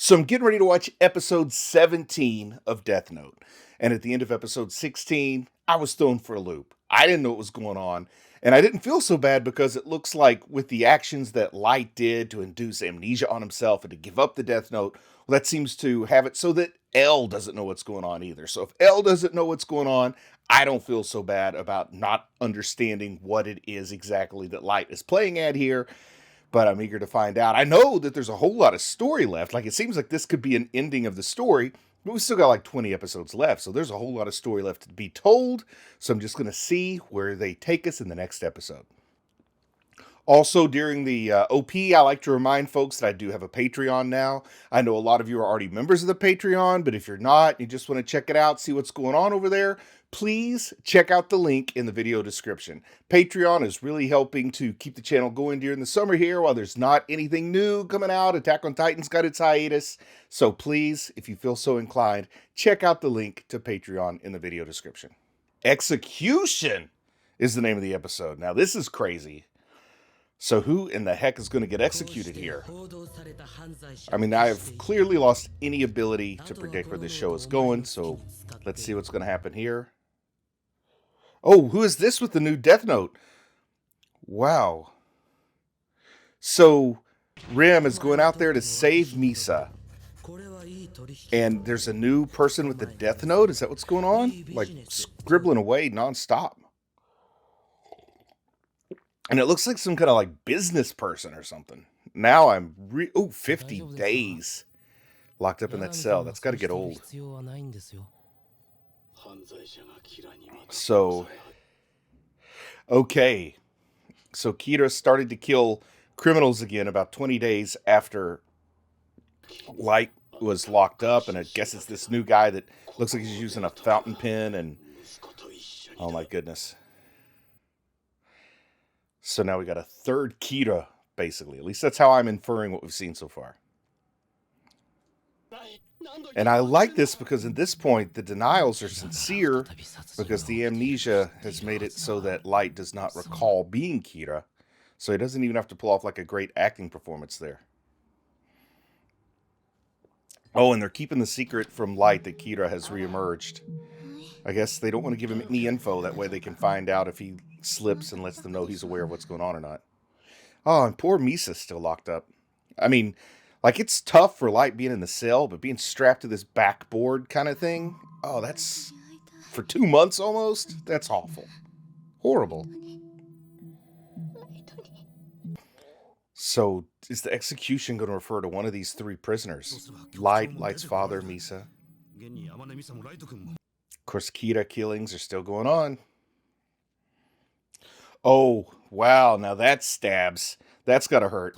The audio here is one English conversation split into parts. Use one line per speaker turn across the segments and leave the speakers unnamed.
So I'm getting ready to watch episode 17 of Death Note. And at the end of episode 16, I was thrown for a loop. I didn't know what was going on. And I didn't feel so bad because it looks like with the actions that Light did to induce amnesia on himself and to give up the Death Note, well, that seems to have it so that L doesn't know what's going on either. So if L doesn't know what's going on, I don't feel so bad about not understanding what it is exactly that Light is playing at here, but I'm eager to find out. I know that there's a whole lot of story left. Like, it seems like this could be an ending of the story, but we still got like 20 episodes left. So there's a whole lot of story left to be told. So I'm just going to see where they take us in the next episode. Also, during the OP, I like to remind folks that I do have a Patreon now. I know a lot of you are already members of the Patreon, but if you're not, you just want to check it out, see what's going on over there, please check out the link in the video description. Patreon is really helping to keep the channel going during the summer here while there's not anything new coming out. Attack on Titan's got its hiatus. So please, if you feel so inclined, check out the link to Patreon in the video description. Execution is the name of the episode. Now, this is crazy. So who in the heck is going to get executed here? I mean, I have clearly lost any ability to predict where this show is going, so let's see what's going to happen here. Oh, who is this with the new Death Note? Wow. So Rim is going out there to save Misa. And there's a new person with the Death Note? Is that what's going on? Like, scribbling away nonstop. And it looks like some kind of like business person or something. Now I'm 50 days locked up in that cell. That's got to get old. So, okay. So Kira started to kill criminals again about 20 days after Light was locked up. And I guess it's this new guy that looks like he's using a fountain pen. And oh my goodness. So now we got a third Kira, basically. At least that's how I'm inferring what we've seen so far. And I like this because at this point, the denials are sincere because the amnesia has made it so that Light does not recall being Kira. So he doesn't even have to pull off like a great acting performance there. Oh, and they're keeping the secret from Light that Kira has reemerged. I guess they don't want to give him any info. That way they can find out if he slips and lets them know he's aware of what's going on or not. Oh, and poor Misa's still locked up. I mean, like, it's tough for Light being in the cell, but being strapped to this backboard kind of thing, oh, that's for 2 months almost. That's awful. Horrible. So, is the execution going to refer to one of these 3 prisoners? Light's father, Misa. Of course, Kira killings are still going on. Oh, wow, now that stabs. That's gotta hurt.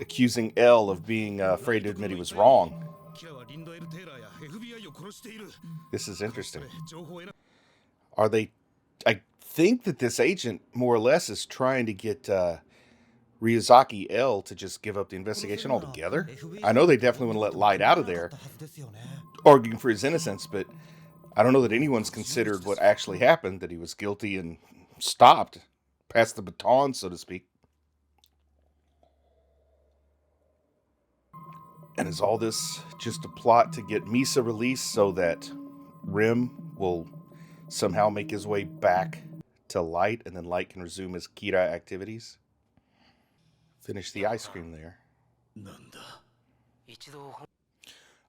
Accusing L of being afraid to admit he was wrong. This is interesting. Are they... I think that this agent, more or less, is trying to get Ryuzaki L to just give up the investigation altogether. I know they definitely want to let Light out of there, arguing for his innocence, but I don't know that anyone's considered what actually happened, that he was guilty and stopped. Passed the baton, so to speak. And is all this just a plot to get Misa released so that Rim will somehow make his way back to Light, and then Light can resume his Kira activities? Finish the ice cream there.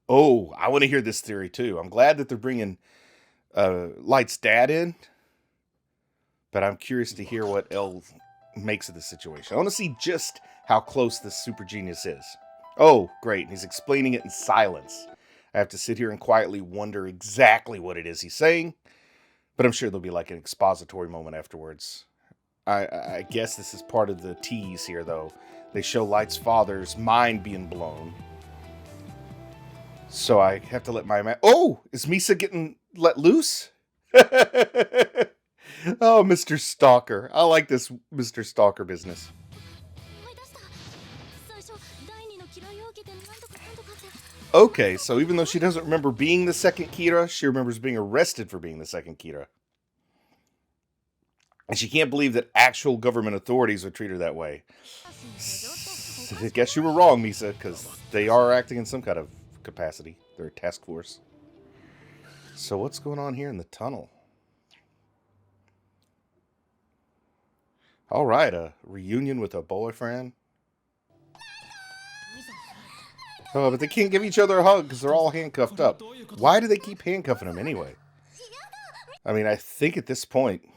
Oh, I want to hear this theory too. I'm glad that they're bringing Light's dad in, but I'm curious to hear what L makes of the situation. I want to see just how close this super genius is. Oh, great. He's explaining it in silence. I have to sit here and quietly wonder exactly what it is he's saying, but I'm sure there'll be like an expository moment afterwards. I guess this is part of the tease here, though. They show Light's father's mind being blown. So I have to let my... Oh! Is Misa getting let loose? Oh, Mr. Stalker. I like this Mr. Stalker business. Okay, so even though she doesn't remember being the second Kira, she remembers being arrested for being the second Kira. And she can't believe that actual government authorities would treat her that way. I guess you were wrong, Misa, because they are acting in some kind of capacity. They're a task force. So what's going on here in the tunnel? All right, a reunion with a boyfriend. Oh, but they can't give each other a hug because they're all handcuffed up. Why do they keep handcuffing them anyway? I mean, I think at this point,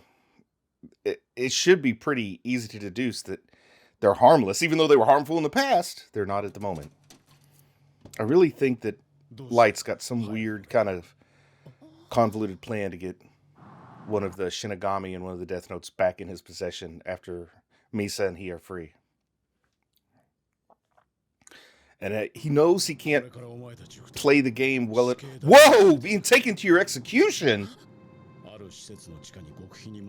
it should be pretty easy to deduce that they're harmless. Even though they were harmful in the past, they're not at the moment. I really think that Light's got some weird kind of convoluted plan to get one of the Shinigami and one of the Death Notes back in his possession after Misa and he are free. And he knows he can't play the game well. Whoa! Being taken to your execution!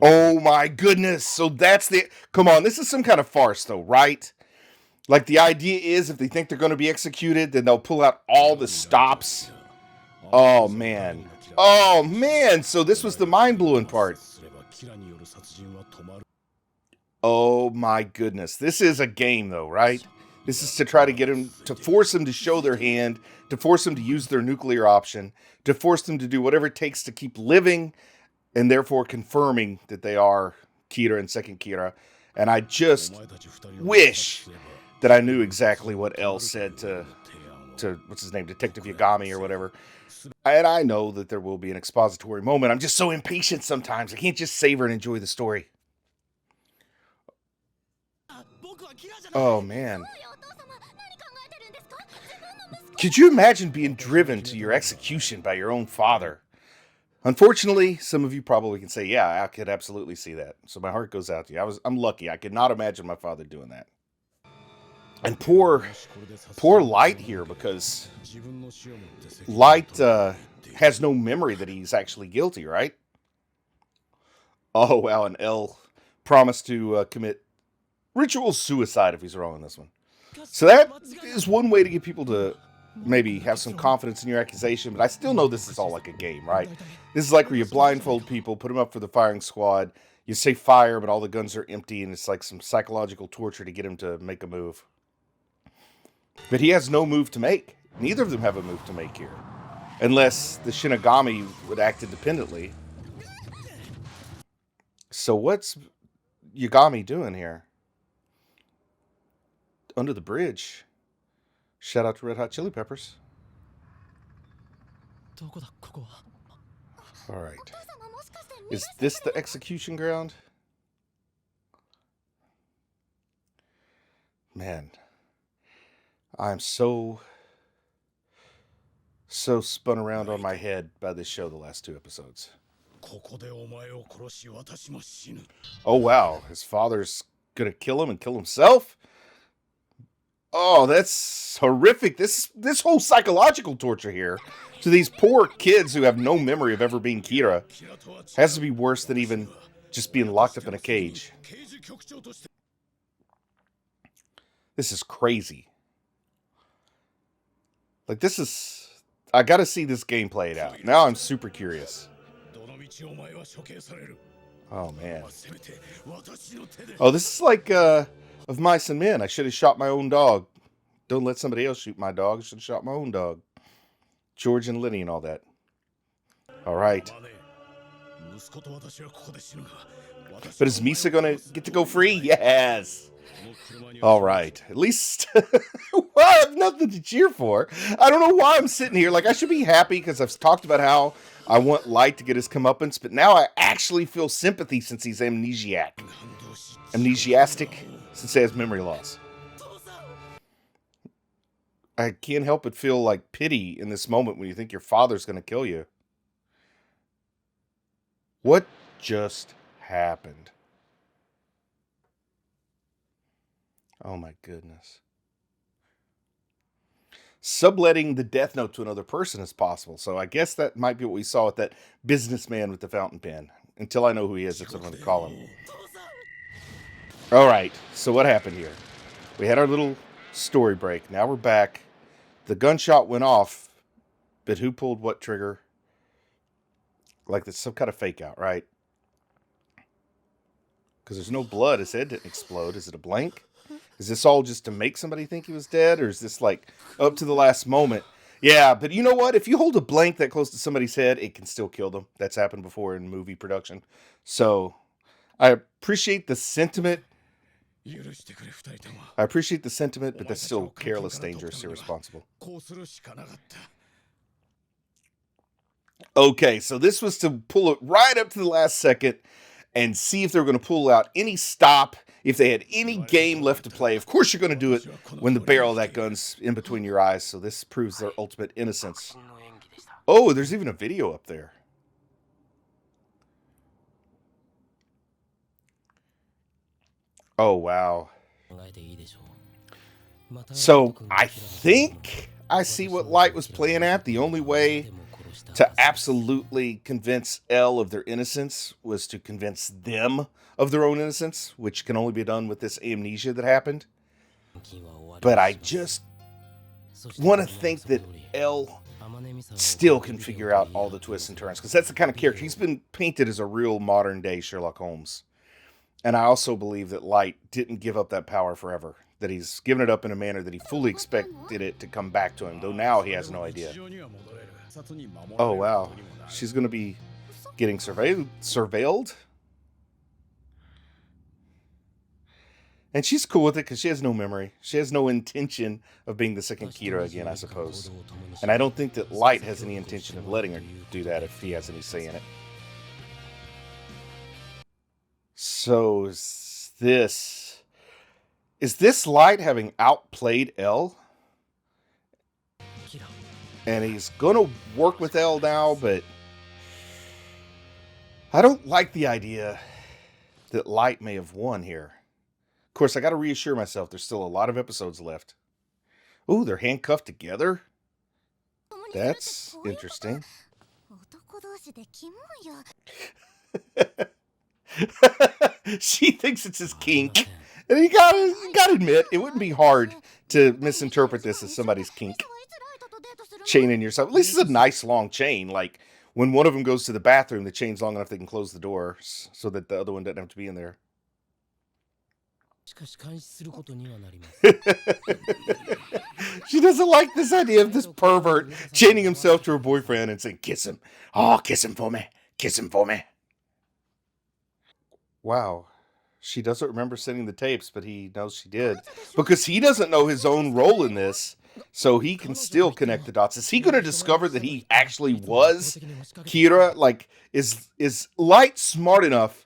Oh my goodness! So that's the... Come on, this is some kind of farce though, right? Like the idea is if they think they're going to be executed, then they'll pull out all the stops. Oh man. Oh man! So this was the mind-blowing part. Oh my goodness. This is a game though, right? This is to try to get him, to force them to show their hand, to force them to use their nuclear option, to force them to do whatever it takes to keep living, and therefore confirming that they are Kira and second Kira. And I just wish that I knew exactly what L said to what's his name, Detective Yagami or whatever. And I know that there will be an expository moment. I'm just so impatient sometimes. I can't just savor and enjoy the story. Oh, man. Could you imagine being driven to your execution by your own father? Unfortunately, some of you probably can say, yeah, I could absolutely see that. So my heart goes out to you. I'm lucky. I could not imagine my father doing that. And poor Light here, because Light has no memory that he's actually guilty, right? Oh, wow, and L promised to commit ritual suicide if he's wrong on this one. So that is one way to get people to maybe have some confidence in your accusation, but I still know this is all like a game, right? This is like where you blindfold people, put them up for the firing squad, you say fire, but all the guns are empty, and it's like some psychological torture to get him to make a move. But he has no move to make. Neither of them have a move to make here. Unless the Shinigami would act independently. So what's Yagami doing here? Under the bridge. Shout out to Red Hot Chili Peppers. Alright. Is this the execution ground? Man. I'm so spun around on my head by this show the last 2 episodes. Oh wow, his father's gonna kill him and kill himself? Oh, that's horrific. This whole psychological torture here to these poor kids who have no memory of ever being Kira has to be worse than even just being locked up in a cage. This is crazy. Like, this is... I gotta see this game played out. Now I'm super curious. Oh, man. Oh, this is like, of Mice and Men. I should have shot my own dog. Don't let somebody else shoot my dog. I should have shot my own dog. George and Lenny and all that. Alright. But is Misa gonna get to go free? Yes! Alright. At least... well, I have nothing to cheer for. I don't know why I'm sitting here. Like, I should be happy because I've talked about how I want Light to get his comeuppance, but now I actually feel sympathy since he's amnesiac. Amnesiastic since he has memory loss. I can't help but feel like pity in this moment when you think your father's going to kill you. What just happened? Oh my goodness. Subletting the Death Note to another person is possible, so I guess that might be what we saw with that businessman with the fountain pen. Until I know who he is, that's what I'm going to call him. Alright, so what happened here? We had our little story break. Now we're back. The gunshot went off, but who pulled what trigger? Like it's some kind of fake out, right? Because there's no blood. His head didn't explode. Is it a blank? Is this all just to make somebody think he was dead? Or is this like up to the last moment? Yeah, but you know what? If you hold a blank that close to somebody's head, it can still kill them. That's happened before in movie production. So I appreciate the sentiment. I appreciate the sentiment, but that's still careless, dangerous, irresponsible. Okay, so this was to pull it right up to the last second and see if they were going to pull out any stop, if they had any game left to play. Of course, you're going to do it when the barrel of that gun's in between your eyes, so this proves their ultimate innocence. Oh, there's even a video up there. Oh, wow. So, I think I see what Light was playing at. The only way to absolutely convince L of their innocence was to convince them of their own innocence, which can only be done with this amnesia that happened. But I just want to think that L still can figure out all the twists and turns, because that's the kind of character. He's been painted as a real modern day Sherlock Holmes. And I also believe that Light didn't give up that power forever, that he's given it up in a manner that he fully expected it to come back to him, though now he has no idea. Oh, wow. She's going to be getting surveilled? And she's cool with it because she has no memory. She has no intention of being the second Kira again, I suppose. And I don't think that Light has any intention of letting her do that if he has any say in it. So, is this Light having outplayed L? And he's going to work with L now, but I don't like the idea that Light may have won here. Of course, I got to reassure myself there's still a lot of episodes left. Ooh, they're handcuffed together? That's interesting. She thinks it's his kink. And you gotta admit, it wouldn't be hard to misinterpret this as somebody's kink. Chaining yourself. At least it's a nice long chain. Like, when one of them goes to the bathroom, the chain's long enough they can close the door so that the other one doesn't have to be in there. She doesn't like this idea of this pervert chaining himself to her boyfriend and saying, kiss him. Oh, kiss him for me. Kiss him for me. Wow. She doesn't remember sending the tapes, but he knows she did. Because he doesn't know his own role in this, so he can still connect the dots. Is he going to discover that he actually was Kira? Like, is Light smart enough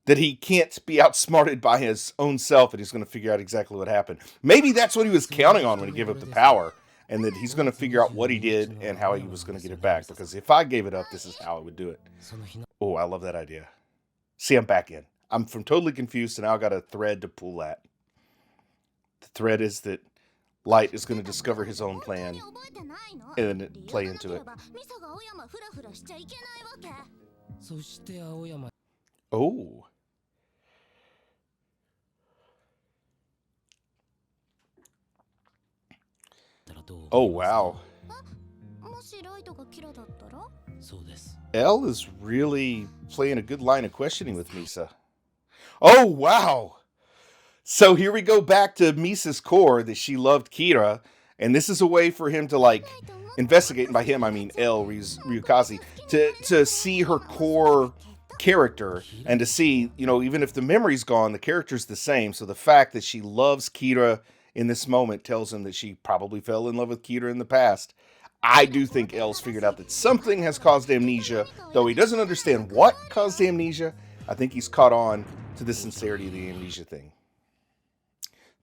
that he can't be outsmarted by his own self and he's going to figure out exactly what happened? Maybe that's what he was counting on when he gave up the power, and that he's going to figure out what he did and how he was going to get it back. Because if I gave it up, this is how I would do it. Oh, I love that idea. See, I'm back in. I'm totally confused, and now I got a thread to pull at. The thread is that Light is going to discover his own plan and then play into it. Oh. Oh, wow. L is really playing a good line of questioning with Misa. Oh, wow. So here we go back to Misa's core that she loved Kira, and this is a way for him to, like, investigate, and by him I mean L, Ryukaze, to see her core character, and to see, you know, even if the memory's gone, the character's the same. So the fact that she loves Kira in this moment tells him that she probably fell in love with Kira in the past. I do think L's figured out that something has caused amnesia, though he doesn't understand what caused amnesia. I think he's caught on to the sincerity of the amnesia thing.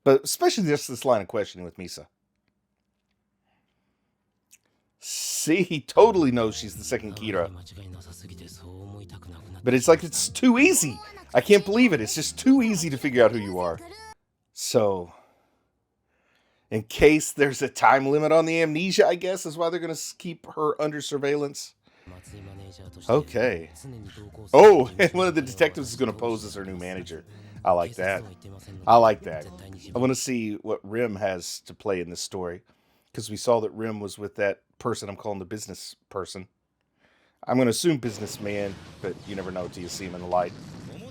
But especially just this line of questioning with Misa. See, he totally knows she's the second Kira. But it's like, it's too easy. I can't believe it. It's just too easy to figure out who you are. So, in case there's a time limit on the amnesia, I guess, is why they're going to keep her under surveillance. Okay. Oh, and one of the detectives is going to pose as her new manager. I like that. I like that. I want to see what Rim has to play in this story, because we saw that Rim was with that person I'm calling the business person. I'm going to assume businessman, but you never know till you see him in the light.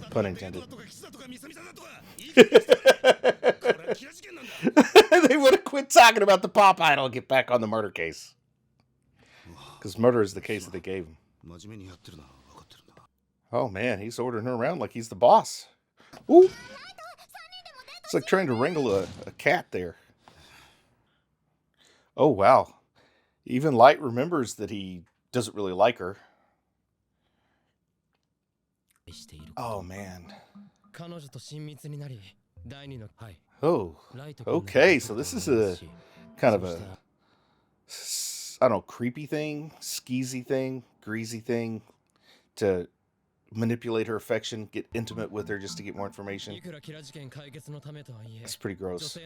Pun intended. They would have quit talking about the pop idol and get back on the murder case. Because murder is the case that they gave him. Oh man, he's ordering her around like he's the boss. Ooh! It's like trying to wrangle a cat there. Oh wow. Even Light remembers that he doesn't really like her. Oh man. Oh. Okay, so this is a kind of a, I don't know, creepy thing, skeezy thing, greasy thing to manipulate her affection, get intimate with her just to get more information. It's pretty gross.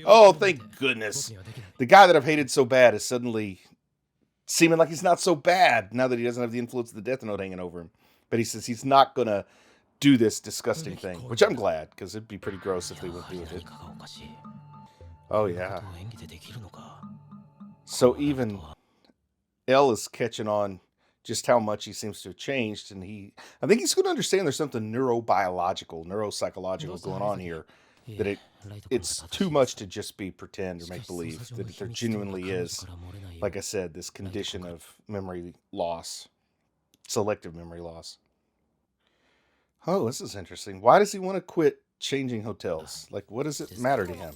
Oh, thank goodness. The guy that I've hated so bad is suddenly seeming like he's not so bad now that he doesn't have the influence of the Death Note hanging over him. But he says he's not going to do this disgusting thing, which I'm glad, because it'd be pretty gross if they went through with it. Oh, yeah. So even L is catching on just how much he seems to have changed, and I think he's going to understand there's something neuropsychological going on here, that it's too much to just be pretend or make believe, that there genuinely is, like I said, this condition of memory loss, selective memory loss. Oh, this is interesting. Why does he want to quit changing hotels? Like, what does it matter to him?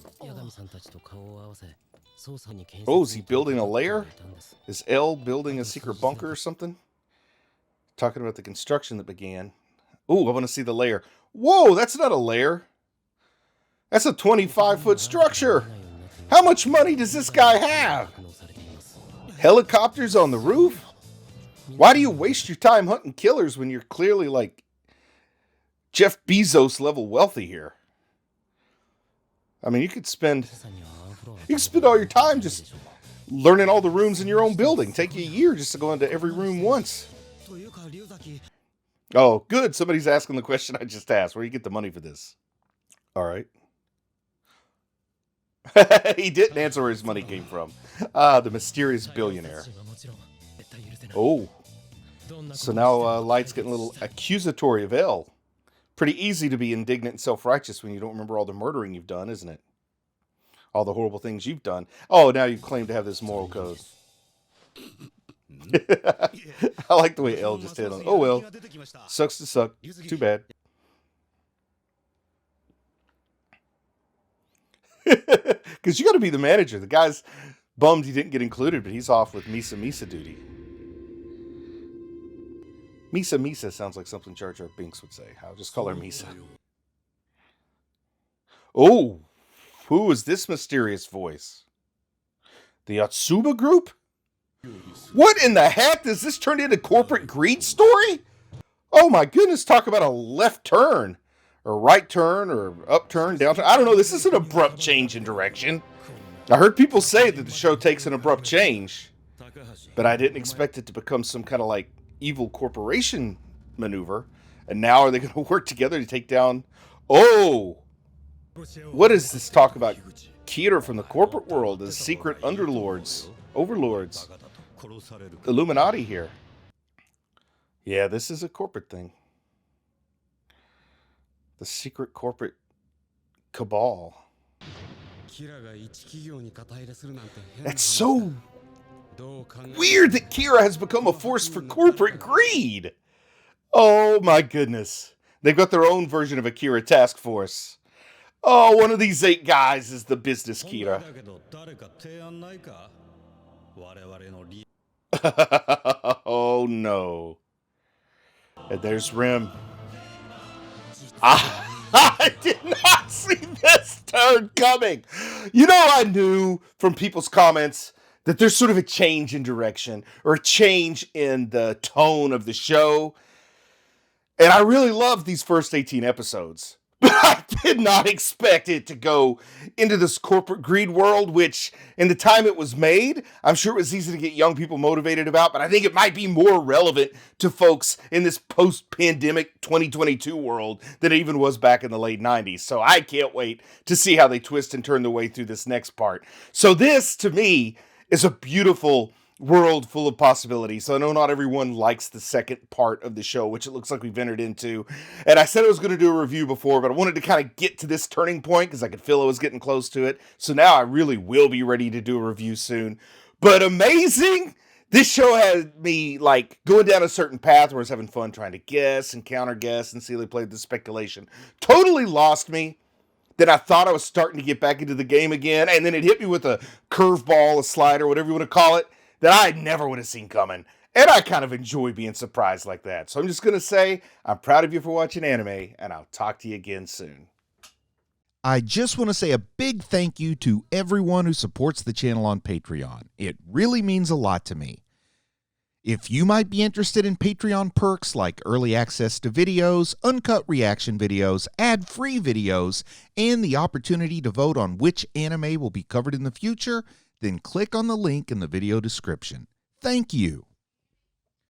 Oh, is he building a lair? Is L building a secret bunker or something? Talking about the construction that began. Oh, I want to see the lair. Whoa, that's not a lair. That's a 25-foot structure. How much money does this guy have? Helicopters on the roof? Why do you waste your time hunting killers when you're clearly like Jeff Bezos level wealthy here? I mean, you could spend all your time just learning all the rooms in your own building. Take you a year just to go into every room once. Oh, good. Somebody's asking the question I just asked. Where do you get the money for this? All right. He didn't answer where his money came from. The mysterious billionaire. Oh. So now Light's getting a little accusatory of L. Pretty easy to be indignant and self-righteous when you don't remember all the murdering you've done, isn't it? All the horrible things you've done. Oh, now you claim to have this moral code. I like the way L just hit on. Oh well. Sucks to suck. Too bad. Because you got to be the manager. The guy's bummed he didn't get included, but he's off with Misa duty. Misa sounds like something Jar Jar Binks would say. I'll just call her Misa. Oh, who is this mysterious voice? The Yotsuba group? What in the heck? Does this turn into corporate greed story? Oh my goodness, talk about a left turn. Or right turn, or upturn, downturn. I don't know, this is an abrupt change in direction. I heard people say that the show takes an abrupt change. But I didn't expect it to become some kind of like evil corporation maneuver. And now are they going to work together to take down... Oh! What is this talk about Kira from the corporate world as secret overlords? Illuminati here. Yeah, this is a corporate thing. The secret corporate cabal. That's so weird that Kira has become a force for corporate greed. Oh my goodness. They've got their own version of a Kira task force. Oh, one of these 8 guys is the business Kira. Oh no. And there's Rim. I did not see this turn coming. You know, I knew from people's comments that there's sort of a change in direction or a change in the tone of the show. And I really loved these first 18 episodes. But I did not expect it to go into this corporate greed world, which in the time it was made, I'm sure it was easy to get young people motivated about, but I think it might be more relevant to folks in this post-pandemic 2022 world than it even was back in the late 90s. So I can't wait to see how they twist and turn their way through this next part. So this, to me, is a beautiful world full of possibilities. So I know not everyone likes the second part of the show, which it looks like we've entered into. And I said I was going to do a review before, but I wanted to kind of get to this turning point because I could feel I was getting close to it. So now I really will be ready to do a review soon. But amazing! This show had me like going down a certain path where I was having fun trying to guess and counter guess and see how they played the speculation. Totally lost me. Then I thought I was starting to get back into the game again, and then it hit me with a curveball, a slider, whatever you want to call it, that I never would have seen coming. And I kind of enjoy being surprised like that. So I'm just going to say, I'm proud of you for watching anime, and I'll talk to you again soon.
I just want to say a big thank you to everyone who supports the channel on Patreon. It really means a lot to me. If you might be interested in Patreon perks like early access to videos, uncut reaction videos, ad-free videos, and the opportunity to vote on which anime will be covered in the future, then click on the link in the video description. Thank you.